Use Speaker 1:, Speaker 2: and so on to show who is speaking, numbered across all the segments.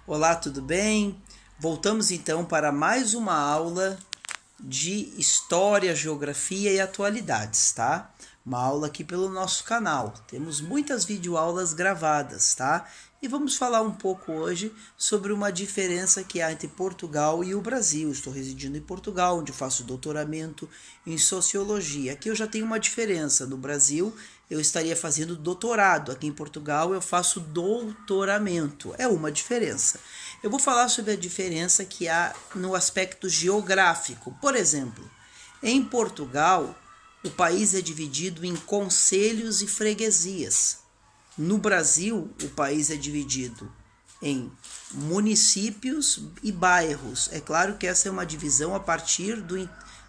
Speaker 1: Olá, tudo bem? Voltamos então para mais uma aula de História, Geografia e Atualidades, tá? Uma aula aqui pelo nosso canal. Temos muitas videoaulas gravadas, tá? E vamos falar um pouco hoje sobre uma diferença que há entre Portugal e o Brasil. Estou residindo em Portugal, onde faço doutoramento em Sociologia. Aqui eu já tenho uma diferença. No Brasil, eu estaria fazendo doutorado. Aqui em Portugal, eu faço doutoramento. É uma diferença. Eu vou falar sobre a diferença que há no aspecto geográfico. Por exemplo, em Portugal, o país é dividido em concelhos e freguesias. No Brasil, o país é dividido em municípios e bairros. É claro que essa é uma divisão a partir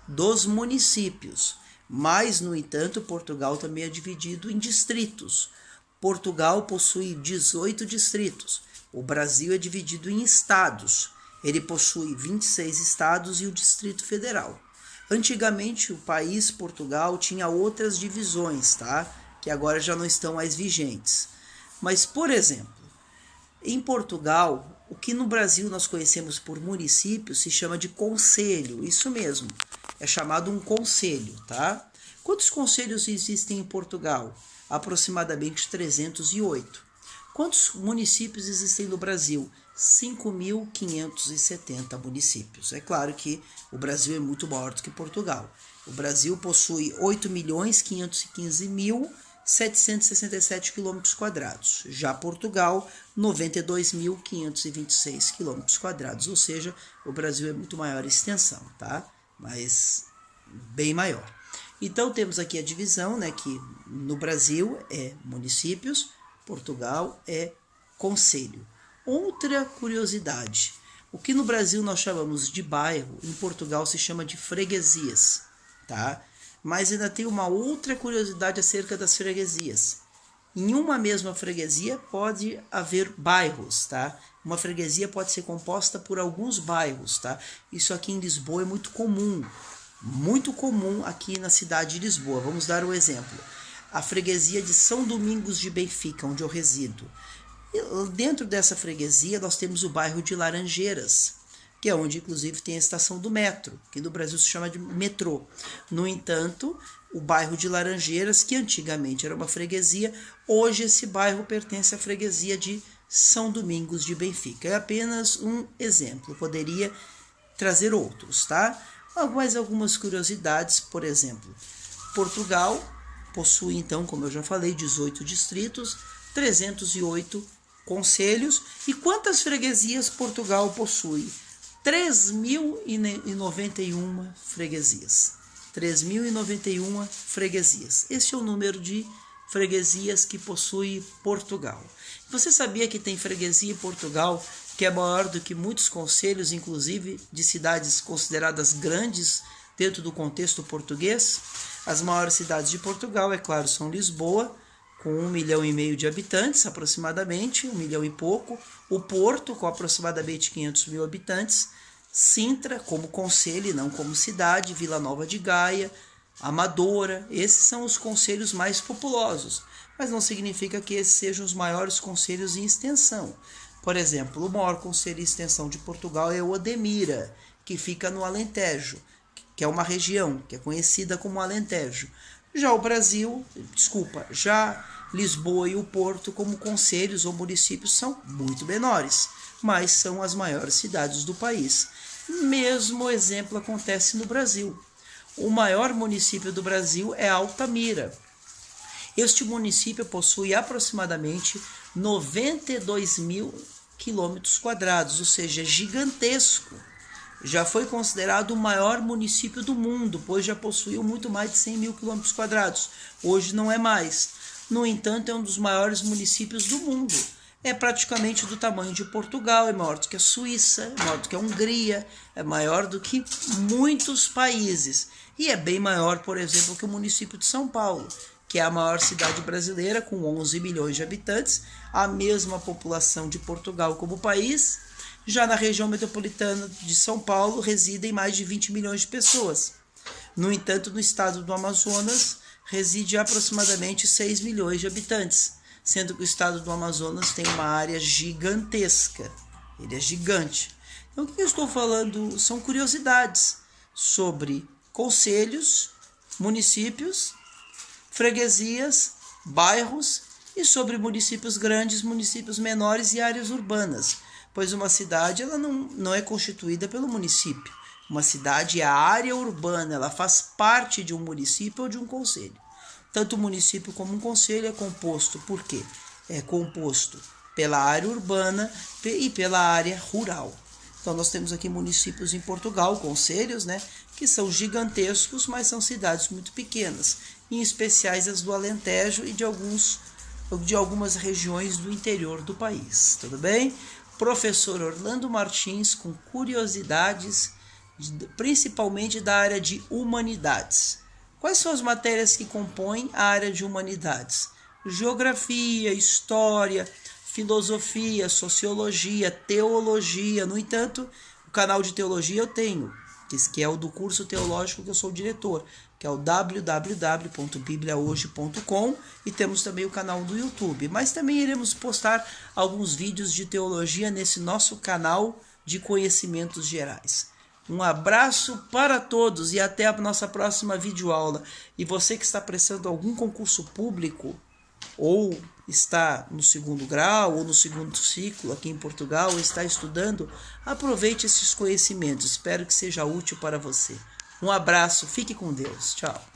Speaker 1: dos municípios. Mas, no entanto, Portugal também é dividido em distritos. Portugal possui 18 distritos. O Brasil é dividido em estados. Ele possui 26 estados e o Distrito Federal. Antigamente, o país Portugal tinha outras divisões, tá? Que agora já não estão mais vigentes. Mas, por exemplo, em Portugal, o que no Brasil nós conhecemos por município se chama de concelho. Isso mesmo, é chamado um concelho, tá? Quantos concelhos existem em Portugal? Aproximadamente 308. Quantos municípios existem no Brasil? 5.570 municípios. É claro que o Brasil é muito maior do que Portugal. O Brasil possui 8.515.767 km². Já Portugal, 92.526 km². Ou seja, o Brasil é muito maior em extensão, tá? Mas bem maior. Então temos aqui a divisão, né, que no Brasil é municípios, Portugal é concelho. Outra curiosidade, o que no Brasil nós chamamos de bairro, em Portugal se chama de freguesias, tá? Mas ainda tem uma outra curiosidade acerca das freguesias. Em uma mesma freguesia pode haver bairros, tá? Uma freguesia pode ser composta por alguns bairros, tá? Isso aqui em Lisboa é muito comum aqui na cidade de Lisboa. Vamos dar um exemplo. A freguesia de São Domingos de Benfica, onde eu resido. E dentro dessa freguesia nós temos o bairro de Laranjeiras, que é onde inclusive tem a estação do metro, que no Brasil se chama de metrô. No entanto, o bairro de Laranjeiras, que antigamente era uma freguesia, hoje esse bairro pertence à freguesia de São Domingos de Benfica. É apenas um exemplo, poderia trazer outros, tá? Mas algumas curiosidades, por exemplo, Portugal possui, então, como eu já falei, 18 distritos, 308 concelhos. E quantas freguesias Portugal possui? 3.091 freguesias. 3.091 freguesias. Este é o número de freguesias que possui Portugal. Você sabia que tem freguesia em Portugal que é maior do que muitos concelhos, inclusive de cidades consideradas grandes dentro do contexto português? As maiores cidades de Portugal, é claro, são Lisboa, com 1,5 milhão de habitantes, aproximadamente, 1 milhão e pouco. O Porto, com aproximadamente 500 mil habitantes. Sintra, como concelho e não como cidade. Vila Nova de Gaia, Amadora. Esses são os concelhos mais populosos. Mas não significa que esses sejam os maiores concelhos em extensão. Por exemplo, o maior concelho em extensão de Portugal é o Odemira, que fica no Alentejo, que é uma região que é conhecida como Alentejo. Já Lisboa e o Porto, como concelhos ou municípios, são muito menores, mas são as maiores cidades do país. Mesmo exemplo acontece no Brasil. O maior município do Brasil é Altamira. Este município possui aproximadamente 92.000 km², ou seja, gigantesco. Já foi considerado o maior município do mundo, pois já possuiu muito mais de 100.000 km². Hoje não é mais. No entanto, é um dos maiores municípios do mundo. É praticamente do tamanho de Portugal, é maior do que a Suíça, é maior do que a Hungria, é maior do que muitos países. E é bem maior, por exemplo, que o município de São Paulo, que é a maior cidade brasileira, com 11 milhões de habitantes, a mesma população de Portugal como país. Já na região metropolitana de São Paulo residem mais de 20 milhões de pessoas. No entanto, no estado do Amazonas reside aproximadamente 6 milhões de habitantes, sendo que o estado do Amazonas tem uma área gigantesca. Ele é gigante. Então, o que eu estou falando são curiosidades sobre conselhos, municípios, freguesias, bairros e sobre municípios grandes, municípios menores e áreas urbanas, pois uma cidade ela não é constituída pelo município. Uma cidade é a área urbana, ela faz parte de um município ou de um concelho. Tanto o município como um concelho é composto por quê? É composto pela área urbana e pela área rural. Então nós temos aqui municípios em Portugal, concelhos, né, que são gigantescos, mas são cidades muito pequenas, em especiais as do Alentejo e de algumas regiões do interior do país. Tudo bem? Professor Orlando Martins com curiosidades, principalmente da área de humanidades. Quais são as matérias que compõem a área de humanidades? Geografia, história, filosofia, sociologia, teologia. No entanto, o canal de teologia eu tenho, que é o do curso teológico que eu sou o diretor, que é o www.bibliahoje.com, e temos também o canal do YouTube. Mas também iremos postar alguns vídeos de teologia nesse nosso canal de conhecimentos gerais. Um abraço para todos e até a nossa próxima videoaula. E você que está prestando algum concurso público, ou está no segundo grau ou no segundo ciclo aqui em Portugal, ou está estudando, aproveite esses conhecimentos. Espero que seja útil para você. Um abraço, fique com Deus. Tchau.